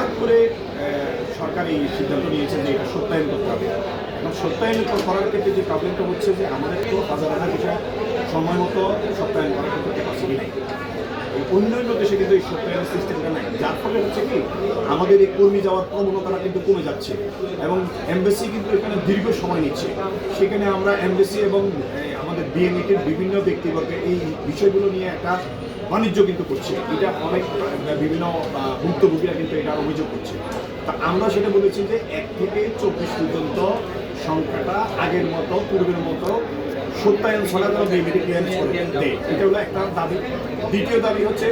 হঠাৎ করে সরকার এই সিদ্ধান্ত নিয়েছে যে এটা সত্যায়ন করতে হবে। এবং সত্যায়ন করার ক্ষেত্রে যে প্রবলেমটা হচ্ছে যে আমাদের তো হাজার হাজার বিষয় সময় মতো সত্যায়ন করার ক্ষেত্রে ক্যাপাসিটি নেই। অন্যান্য দেশে কিন্তু এই সত্যায়নের সিস্টেমটা নাই, যার ফলে হচ্ছে কি আমাদের এই কর্মী যাওয়ার প্রবণতাটা কিন্তু কমে যাচ্ছে এবং এমবেসি কিন্তু এখানে দীর্ঘ সময় নিচ্ছে। সেখানে আমরা এমবেসি এবং আমাদের বিএমইটির বিভিন্ন ব্যক্তিবর্গ এই বিষয়গুলো নিয়ে একটা বাণিজ্য কিন্তু করছে। এটা অনেক বিভিন্ন ভুক্তভোগীরা কিন্তু এটা অভিযোগ করছে। তা আমরা সেটা বলেছি যে 1 থেকে 24 পর্যন্ত সংখ্যাটা আগের মতো পূর্বের মতো সত্যায়ন ছাড়া যেন বিএমইটি ক্লিয়ারেন্স করে দেয়, এটা হলো একটা দাবি। দ্বিতীয় দাবি হচ্ছে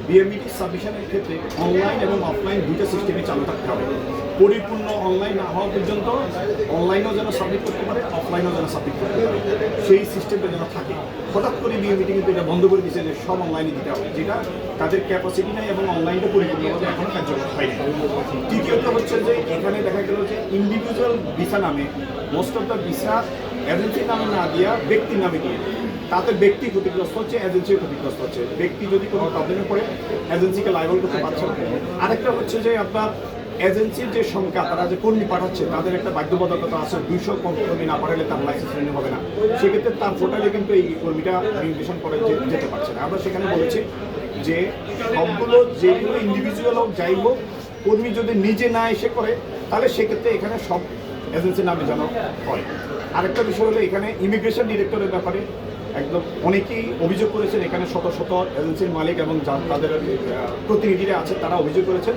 বিএমইটি সাবমিশনের ক্ষেত্রে অনলাইন এবং অফলাইন দুইটা সিস্টেমে চালু থাকতে হবে। পরিপূর্ণ অনলাইন না হওয়া পর্যন্ত অনলাইনেও যেন সাবমিট করতে পারে, অফলাইনেও যেন সাবমিট করতে পারে, সেই সিস্টেমটা যেন থাকে। হঠাৎ করে বিএমইটি কিন্তু এটা বন্ধ করে দিয়েছে যে সব অনলাইনে দিতে হবে, যেটা তাদের ক্যাপাসিটি নেই এবং অনলাইনটা পরিপূর্ণভাবে এখনো কার্যকর হয়নি। তৃতীয়ত হচ্ছে যে এখানে দেখা গেল যে ইন্ডিভিজুয়াল ভিসা নামে মোস্ট অফ দ্য ভিসা এজেন্সির নামে না দিয়া ব্যক্তির নামে দিয়ে, তাতে ব্যক্তি ক্ষতিগ্রস্ত হচ্ছে, এজেন্সিও ক্ষতিগ্রস্ত হচ্ছে। ব্যক্তি যদি কোনো প্রবলেমে পড়ে এজেন্সিকে লাইবল করতে পারছে না। আরেকটা হচ্ছে যে আপনার এজেন্সির যে সংখ্যা, তারা যে কর্মী পাঠাচ্ছে তাদের একটা বাধ্যবাধকতা আছে, 200 কর্মী না পাঠালে তার লাইসেন্স রিনিউ হবে না। সেক্ষেত্রে তার পোর্টালে কিন্তু এই কর্মীটা রেজিস্ট্রেশন করে যেতে পারছে না। আমরা সেখানে বলেছি যে সবগুলো যেগুলো ইন্ডিভিজুয়াল হোক যাই হোক, কর্মী যদি নিজে না এসে করে তাহলে সেক্ষেত্রে এখানে সব এজেন্সির নামে যেন হয়। আরেকটা বিষয় হলো এখানে ইমিগ্রেশন ডিরেক্টরের ব্যাপারে একদম অনেকেই অভিযোগ করেছেন, এখানে শত শত এজেন্সির মালিক এবং তাদের প্রতিনিধিরা আছে, তারা অভিযোগ করেছেন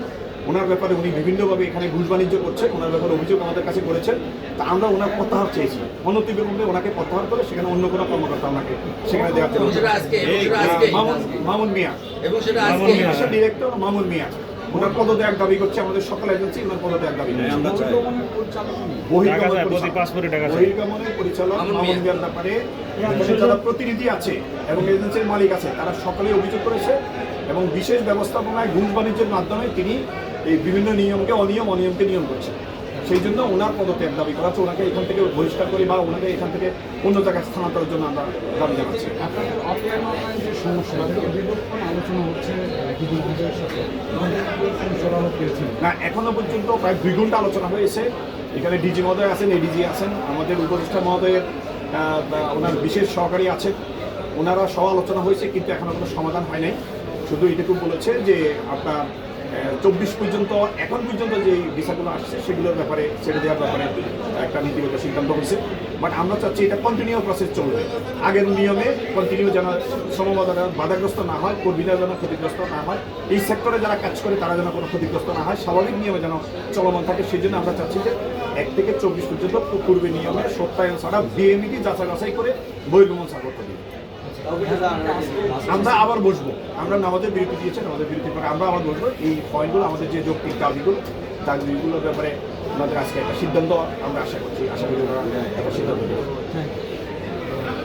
ওনার ব্যাপারে উনি বিভিন্নভাবে এখানে ঘুষ বাণিজ্য করছেন। ওনার ব্যাপারে অভিযোগ আমাদের কাছে করেছেন, তা আমরা ওনার প্রত্যাহার চেয়েছি। অনতিবিলম্বে ওনাকে প্রত্যাহার করে সেখানে অন্য কোনো কর্মকর্তা ওনাকে সেখানে দেওয়ার জন্য মামুন মিয়া এবং ইমিগ্রেশন ডিরেক্টর মামুন মিয়া ওনার পদত্যাগ দাবি করছে আমাদের সকল এজেন্সি, ওনার পদত্যাগ দাবি বহির্গমনের পরিচালক মামুন মিয়ার ব্যাপারে যারা প্রতিনিধি আছে এবং এজেন্সির মালিক আছে তারা সকলেই অভিযোগ করেছে এবং বিশেষ ব্যবস্থাপনায় ঘুষ বাণিজ্যের মাধ্যমে তিনি এই বিভিন্ন নিয়মকে অনিয়মকে নিয়ম করছেন। সেই জন্য ওনার পদত্যাগ দাবি করা হচ্ছে, ওনাকে এখান থেকে বহিষ্কার করি বা ওনাকে এখান থেকে অন্য জায়গায় স্থানান্তরের জন্য আমরা দাবি জানাচ্ছি। না, এখনো পর্যন্ত প্রায় 2 ঘন্টা আলোচনা হয়েছে। এখানে ডিজি মহোদয় আছেন, এডিজি আছেন, আমাদের উপদেষ্টা মহোদয়ের ওনার বিশেষ সহকারী আছেন, ওনারা সহ আলোচনা হয়েছে, কিন্তু এখনো কোনো সমাধান হয় নাই। শুধু এটুকু বলেছে যে আপনার 24 পর্যন্ত এখন পর্যন্ত যে ভিসাগুলো আসছে সেগুলোর ব্যাপারে ছেড়ে দেওয়ার ব্যাপারে একটা নীতিগত সিদ্ধান্ত হয়েছে। বাট আমরা চাচ্ছি এটা কন্টিনিউ প্রসেস চলবে, আগের নিয়মে কন্টিনিউ যেন শ্রমবাজার বাধাগ্রস্ত না হয়, কর্মীরা যেন ক্ষতিগ্রস্ত না হয়, এই সেক্টরে যারা কাজ করে তারা যেন কোনো ক্ষতিগ্রস্ত না হয়, স্বাভাবিক নিয়মে যেন চলমান থাকে। সেই জন্য আমরা চাচ্ছি যে 1 থেকে 24 পর্যন্ত পূর্বে নিয়মে সত্যায়ন ছাড়া বিএমইটি যাচাই করে বহির্গমন ছাড় করতে দিই। আমরা আবার বসবো, আমরা আমাদের বিরতি দিয়েছেন, আমাদের বিরতির পরে আমরা আবার বসবো। এই পয়েন্টগুলো আমাদের যে যৌক্তিক দাবিগুলোর ব্যাপারে আমাদের আজকে একটা সিদ্ধান্ত আমরা আশা করি ওরা একটা সিদ্ধান্ত দেবো।